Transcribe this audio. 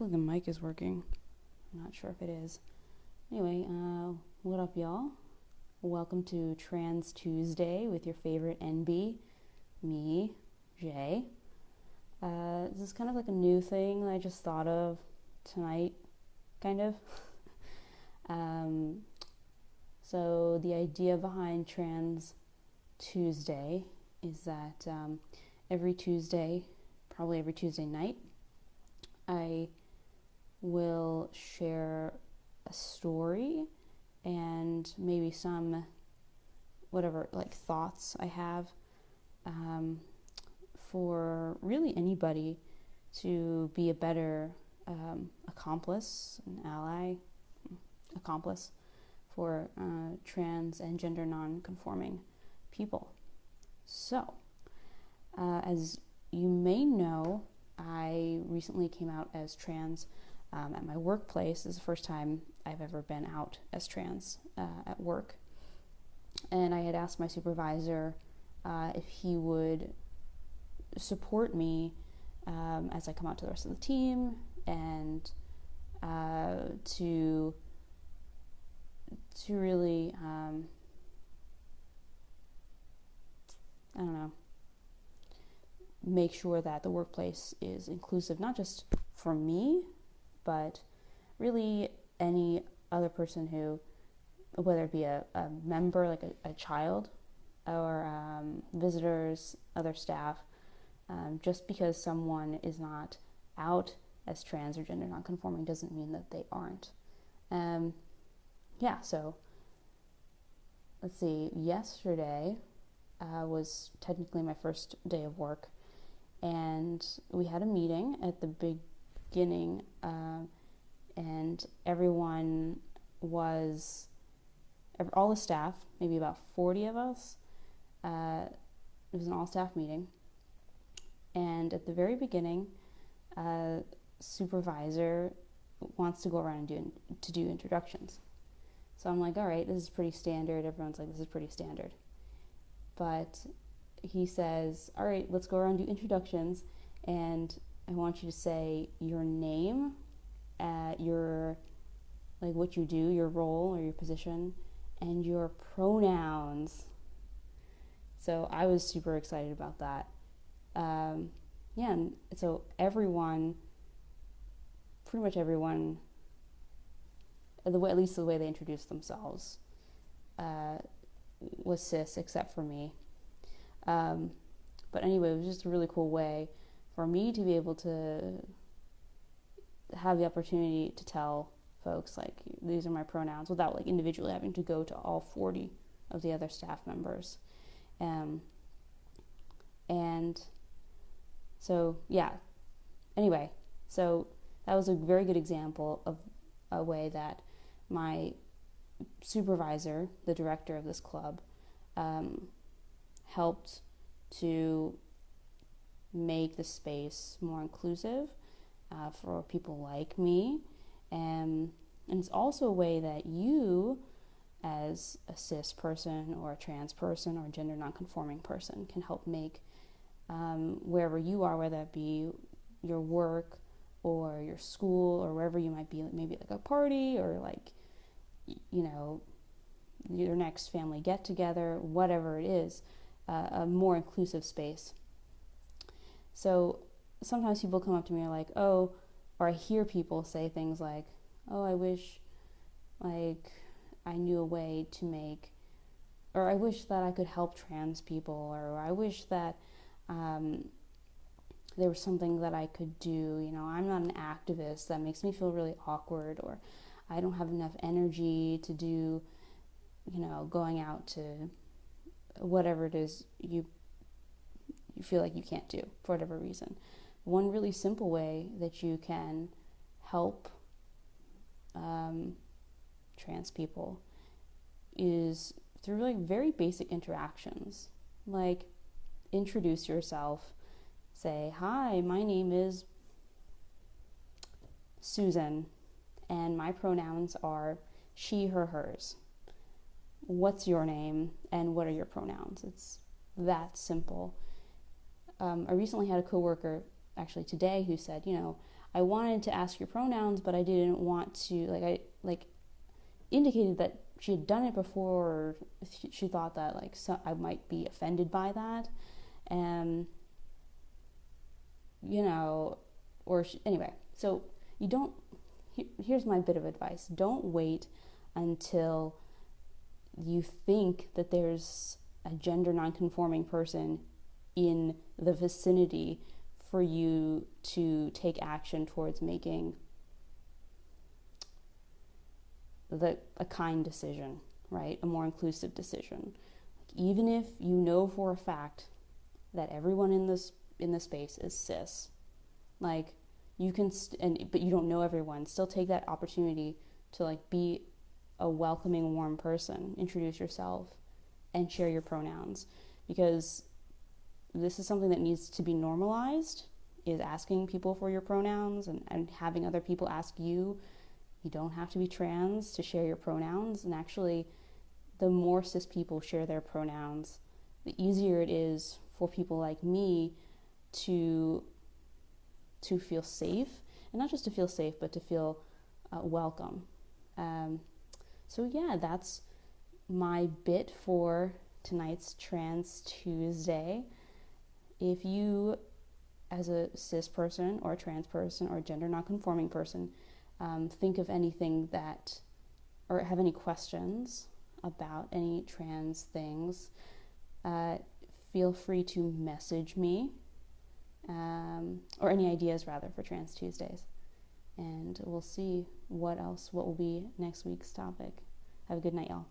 Hopefully the mic is working. I'm not sure if it is. Anyway, what up, y'all? Welcome to Trans Tuesday with your favorite enby, me, Jay. This is kind of like a new thing that I just thought of tonight, kind of. So the idea behind Trans Tuesday is that every Tuesday, probably every Tuesday night, I will share a story and maybe some whatever like thoughts I have for really anybody to be a better accomplice, an ally, accomplice for trans and gender non-conforming people. So, as you may know, I recently came out as trans at my workplace. This is the first time I've ever been out as trans at work. And I had asked my supervisor if he would support me as I come out to the rest of the team and to really, I don't know, make sure that the workplace is inclusive, not just for me, but really any other person who, whether it be a member, like a child, or visitors, other staff, just because someone is not out as trans or gender nonconforming doesn't mean that they aren't. So let's see, yesterday was technically my first day of work. And we had a meeting at the beginning, and all the staff, maybe about 40 of us, it was an all-staff meeting. And at the very beginning, supervisor wants to go around and do introductions. So I'm like, all right, this is pretty standard. Everyone's like, this is pretty standard. But he says, all right, let's go around and do introductions, and I want you to say your name, your, like what you do, your role or your position, and your pronouns. So I was super excited about that. And so pretty much everyone, at least the way they introduced themselves, was cis, except for me. But anyway, it was just a really cool way for me to be able to have the opportunity to tell folks, like, these are my pronouns, without like individually having to go to all 40 of the other staff members. And so, anyway, so that was a very good example of a way that my supervisor, the director of this club, helped to make the space more inclusive for people like me. And it's also a way that you, as a cis person or a trans person or a gender nonconforming person, can help make wherever you are, whether that be your work or your school or wherever you might be, maybe like a party or like, your next family get-together, whatever it is, a more inclusive space. So sometimes people come up to me and are like, oh, or I hear people say things like, oh, I wish like I knew a way to make, or I wish that I could help trans people, or I wish that there was something that I could do. I'm not an activist, that makes me feel really awkward, or I don't have enough energy to do, going out to whatever it is you feel like you can't do for whatever reason. One really simple way that you can help trans people is through like very basic interactions, like introduce yourself, say, hi, my name is Susan, and my pronouns are she, her, hers. What's your name, and what are your pronouns? It's that simple. I recently had a coworker, actually today, who said, I wanted to ask your pronouns, but I didn't want to, I indicated that she had done it before, or she thought that I might be offended by that, and anyway. So you don't. Here's my bit of advice: don't wait until you think that there's a gender non-conforming person in the vicinity for you to take action towards making a kind decision, right? A more inclusive decision. Even if you know for a fact that everyone in the space is cis, you can, but you don't know everyone, still take that opportunity to be a welcoming, warm person. Introduce yourself and share your pronouns, because this is something that needs to be normalized, is asking people for your pronouns and having other people ask you. You don't have to be trans to share your pronouns, and actually the more cis people share their pronouns, the easier it is for people like me to feel safe, and not just to feel safe, but to feel welcome. So yeah, that's my bit for tonight's Trans Tuesday. If you, as a cis person or a trans person or a gender non-conforming person, think of anything or have any questions about any trans things, feel free to message me, or any ideas rather for Trans Tuesdays. And we'll see what will be next week's topic. Have a good night, y'all.